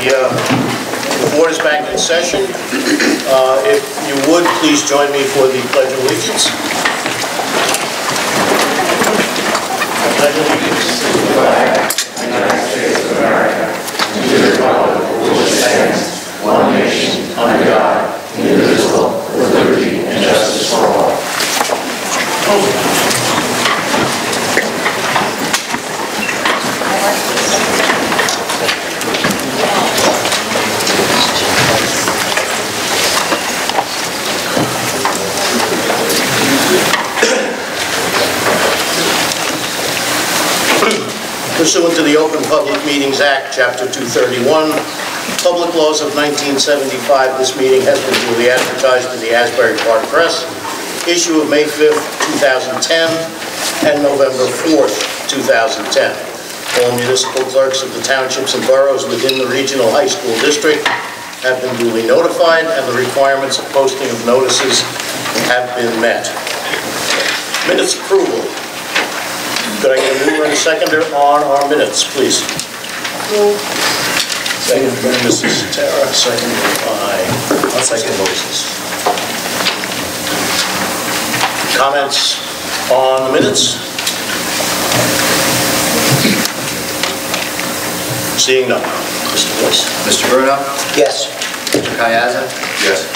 The board is back in session. If you would, please join me for the Pledge of Allegiance. Pledge of Allegiance to the flag of the United States of America, and to the republic for which it stands, one nation, under God, indivisible, with liberty and justice for all. Pursuant to the Open Public Meetings Act, Chapter 231, Public Laws of 1975, this meeting has been duly advertised in the Asbury Park Press, issue of May 5th, 2010, and November 4th, 2010. All municipal clerks of the townships and boroughs within the regional high school district have been duly notified, and the requirements of posting of notices have been met. Minutes approval. Could I get a mover and a seconder on our minutes, please? Second by Mrs. Tara, seconded by Moses. Comments on the minutes? Seeing none. Mr. Boyce. Mr. Bruno? Yes. Mr. Kayaza? Yes.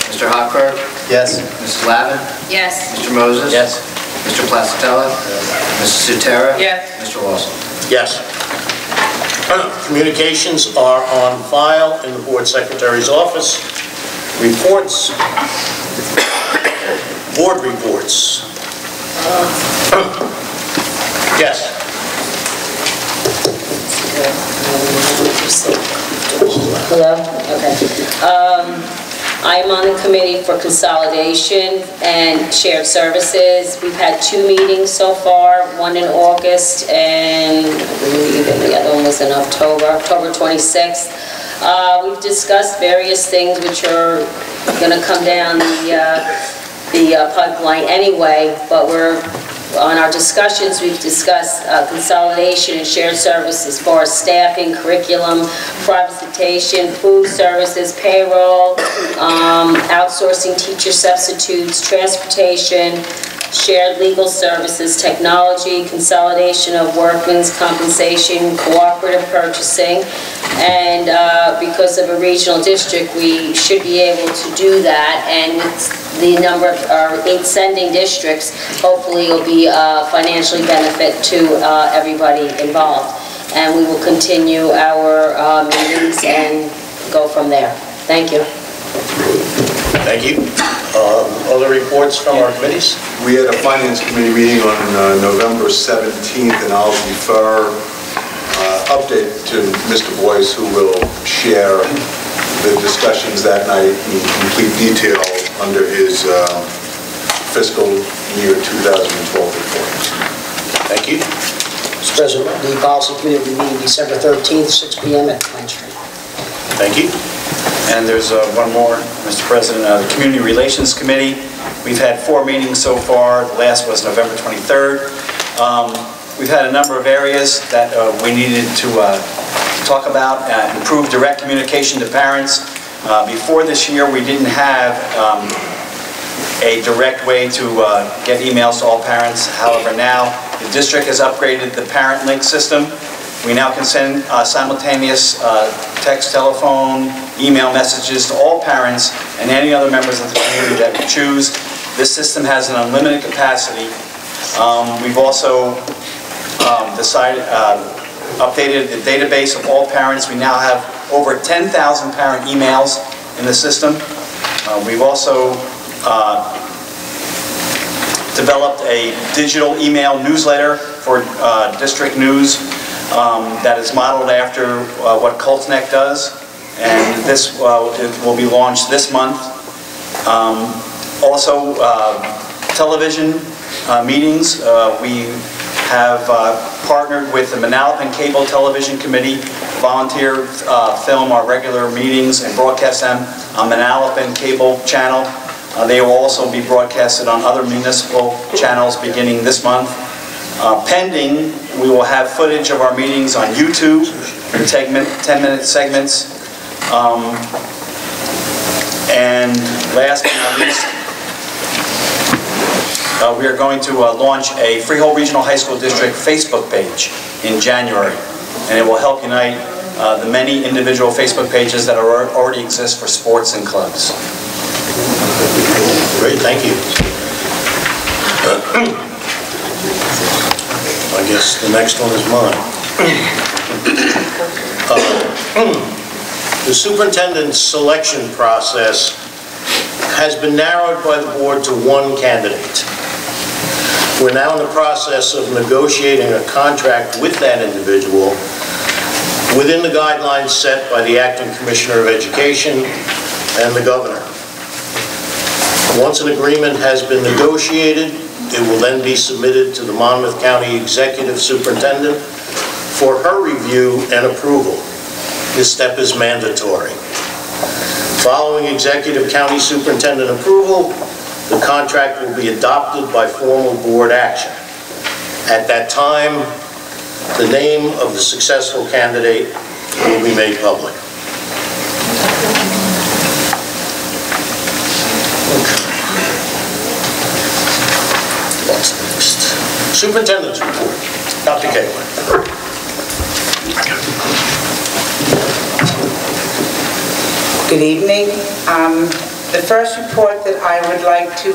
Mr. Hochberg? Yes. Mrs. Lavin? Yes. Mr. Moses? Yes. Mr. Placitella? Mrs. Sutera? Yes. Mr. Lawson? Yes. Communications are on file in the board secretary's office. Reports. Board reports. Yes. Hello? Okay. I am on the committee for consolidation and shared services. We've had 2 meetings so far, one in August and I believe the other one was in October 26th. We've discussed various things which are going to come down the pipeline anyway, but on our discussions, we've discussed consolidation and shared services for staffing, curriculum, privatization, food services, payroll, outsourcing teacher substitutes, transportation, shared legal services, technology, consolidation of workmen's compensation, cooperative purchasing, and because of a regional district, we should be able to do that, and with the number of our 8 sending districts, hopefully it will be a financially benefit to everybody involved. And we will continue our meetings and go from there. Thank you. Thank you. Other reports from our committees? We had a Finance Committee meeting on November 17th, and I'll defer update to Mr. Boyce, who will share the discussions that night in complete detail under his fiscal year 2012 report. Thank you. Mr. President, the Policy Committee will be meeting December 13th, 6 p.m. at Pine Street. Thank you. And there's one more, Mr. President, the Community Relations Committee. We've had 4 meetings so far. The last was November 23rd. We've had a number of areas that we needed to talk about, improve direct communication to parents. Before this year, we didn't have a direct way to get emails to all parents. However, now the district has upgraded the parent link system. We now can send simultaneous text, telephone, email messages to all parents and any other members of the community that we choose. This system has an unlimited capacity. We've also updated the database of all parents. We now have over 10,000 parent emails in the system. We've also developed a digital email newsletter for district news that is modeled after what Coltsneck does, and this will be launched this month. Also, television meetings. We have partnered with the Manalapan Cable Television Committee, volunteer film our regular meetings and broadcast them on Manalapan Cable Channel. They will also be broadcasted on other municipal channels beginning this month. Pending, we will have footage of our meetings on YouTube 10-minute segments. And last but not least, we are going to launch a Freehold Regional High School District Facebook page in January, and it will help unite the many individual Facebook pages that already exist for sports and clubs. Great, thank you. I guess the next one is mine. The superintendent's selection process has been narrowed by the board to one candidate. We're now in the process of negotiating a contract with that individual within the guidelines set by the Acting Commissioner of Education and the Governor. Once an agreement has been negotiated, it will then be submitted to the Monmouth County Executive Superintendent for her review and approval. This step is mandatory. Following Executive County Superintendent approval, the contract will be adopted by formal board action. At that time, the name of the successful candidate will be made public. What's next? Superintendent's report. Dr. Caitlin. Good evening. The first report that I would like to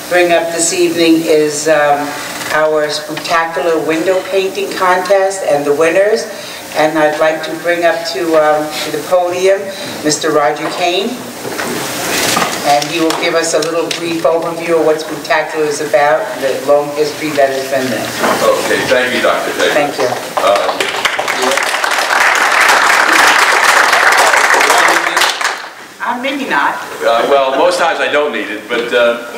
bring up this evening is our spectacular window painting contest and the winners. And I'd like to bring up to the podium Mr. Roger Kane. And he will give us a little brief overview of what Spectacular is about, the long history that has been there. Okay, thank you, Dr. Taylor. Thank you. Maybe not. Well, most times I don't need it, but the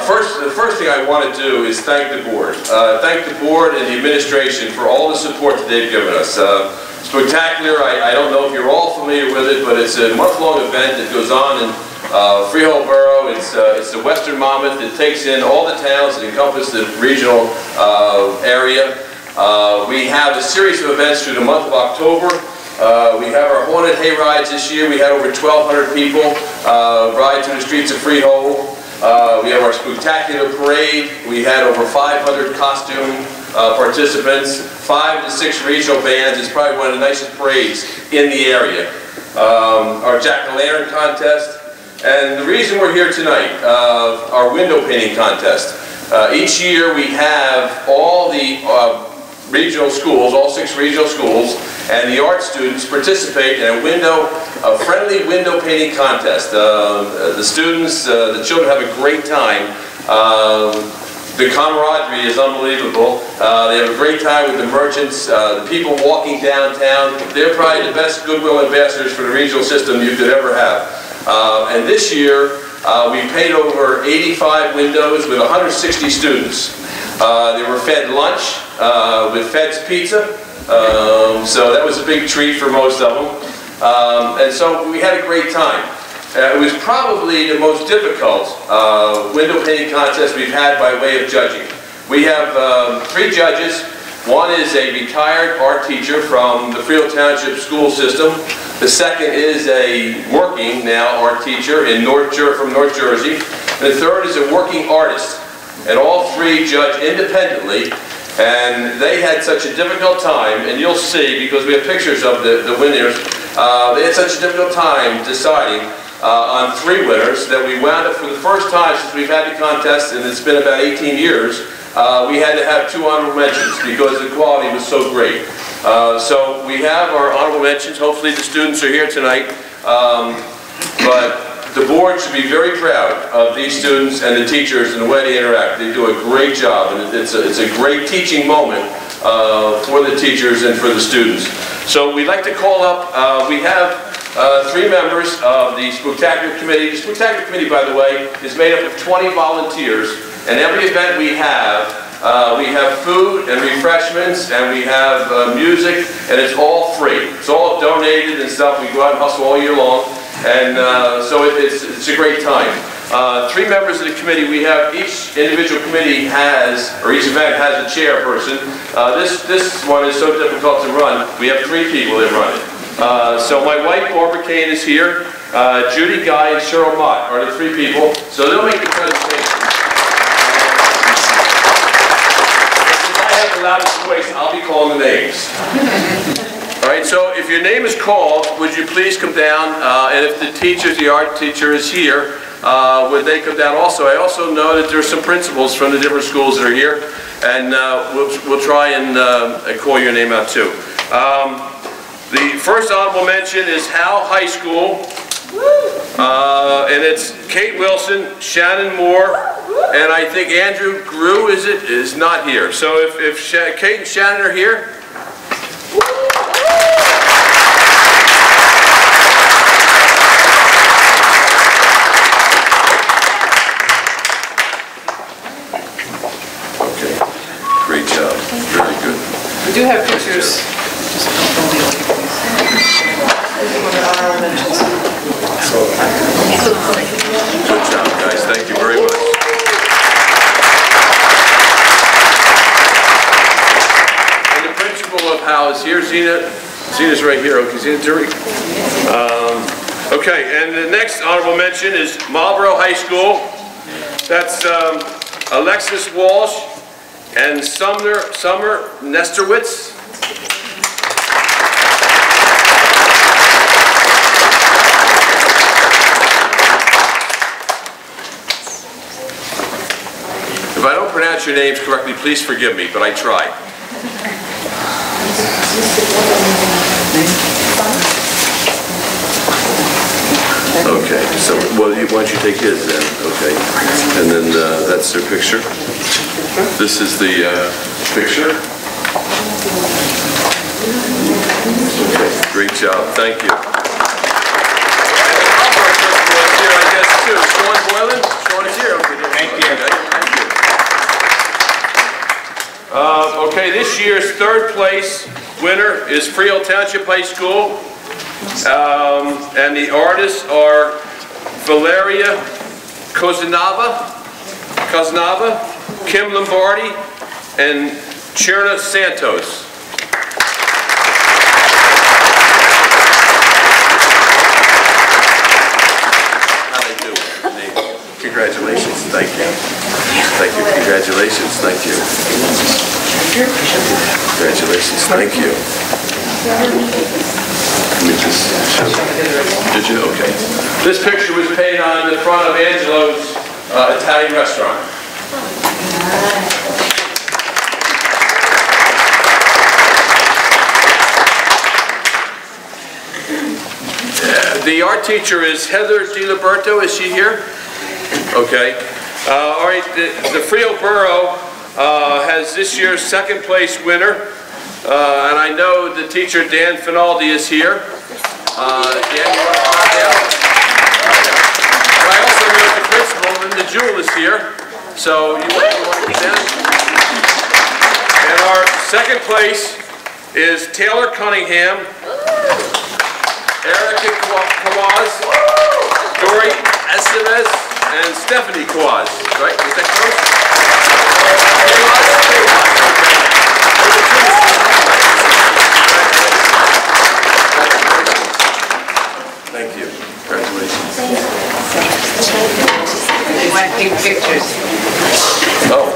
first thing I want to do is thank the board. Thank the board and the administration for all the support that they've given us. Spectacular, I don't know if you're all familiar with it, but it's a month-long event that goes on in Freehold Borough. It's the Western Monmouth. It takes in all the towns that encompass the regional area. We have a series of events through the month of October. We have our haunted hay rides this year. We had over 1,200 people ride through the streets of Freehold. We have our spectacular parade. We had over 500 costume participants, 5 to 6 regional bands. It's probably one of the nicest parades in the area. Our jack-o'-lantern contest. And the reason we're here tonight, our window painting contest. Each year we have all the regional schools, all 6 regional schools, and the art students participate in a friendly window painting contest. The students, the children have a great time. The camaraderie is unbelievable. They have a great time with the merchants, the people walking downtown. They're probably the best goodwill ambassadors for the regional system you could ever have. And this year, we painted over 85 windows with 160 students. They were fed lunch with Fed's Pizza, so that was a big treat for most of them. And so we had a great time. It was probably the most difficult window painting contest we've had by way of judging. We have 3 judges. One is a retired art teacher from the Freehold Township school system. The second is a working now art teacher from North Jersey. And the third is a working artist. And all 3 judge independently. And they had such a difficult time, and you'll see, because we have pictures of the winners, they had such a difficult time deciding on 3 winners that we wound up, for the first time since we've had the contest, and it's been about 18 years, we had to have 2 honorable mentions because the quality was so great. So we have our honorable mentions. Hopefully the students are here tonight. But the board should be very proud of these students and the teachers and the way they interact. They do a great job, and it's a great teaching moment for the teachers and for the students. So we'd like to call up, we have 3 members of the Spectacular Committee. The Spectacular Committee, by the way, is made up of 20 volunteers, and every event we have food and refreshments, and we have music, and it's all free. It's all donated and stuff. We go out and hustle all year long. And so it's a great time. 3 members of the committee. We have each individual committee has, or each event has a chairperson. This one is so difficult to run. We have 3 people that run it. So my wife, Barbara Kane, is here. Judy Guy and Cheryl Mott are the 3 people. So they'll make the presentation. Since I have the loudest voice, I'll be calling the names. All right, so if your name is called, would you please come down? And if the teacher, the art teacher is here, would they come down also? I also know that there's some principals from the different schools that are here, and we'll try and call your name out too. The first honorable mention is Howe High School, and it's Kate Wilson, Shannon Moore, and I think Andrew Grew is not here. So if Kate and Shannon are here. Okay, great job, very good. We do have pictures. Good job, guys. Thank you very much. And the principal of Howe is here. Zena's right here. Okay, Zena Dury. Okay, and the next honorable mention is Marlboro High School. That's Alexis Walsh and Summer Nesterwitz. If I don't pronounce your names correctly, please forgive me, but I tried. Okay, so why don't you take his then? Okay, and then that's their picture. This is the picture. Okay, great job, thank you. Here, I guess too. Sean Boylan. Sean is here. Okay, thank you. Okay, this year's 3rd place winner is Freehold Township High School. And the artists are Valeria Koznava, Kim Lombardi, and Cherna Santos. How'd I do? Congratulations, thank you. Thank you, congratulations, thank you. Congratulations, thank you. Let me just show. Did you? Okay. This picture was painted on the front of Angelo's Italian restaurant. The art teacher is Heather DiLiberto. Is she here? Okay. All right. The Freehold Borough has this year's 2nd place winner. And I know the teacher, Dan Finaldi, is here. Dan, you want to come down? But I also know the principal, and the jewel is here. So you want to come down? And our 2nd place is Taylor Cunningham, Erica Kawaz, Dory Estevez, and Stephanie Kawaz. Right? Is that close? Thank you. Congratulations. They want big pictures. Oh,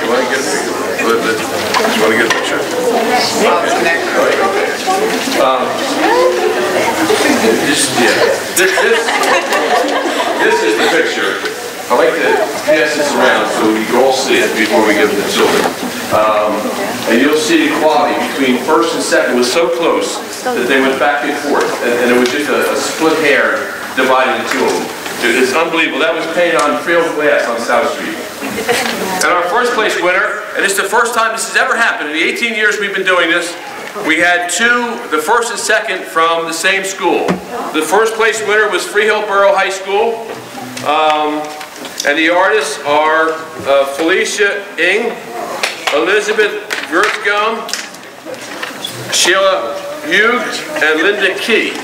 you want to get a picture? You want to get a picture? This is the picture. I like to pass this around so you can all see it before we give it to the children. And you'll see the quality between 1st and 2nd was so close that they went back and forth, and it was just a split hair dividing the 2 of them. It's unbelievable. That was painted on Freehold glass on South Street. And our 1st place winner, and it's the first time this has ever happened in the 18 years we've been doing this, we had 2, the 1st and 2nd from the same school. The 1st place winner was Freehold Borough High School, and the artists are Felicia Ng, Elizabeth Gertzgum, Sheila Hughes, and Linda Key.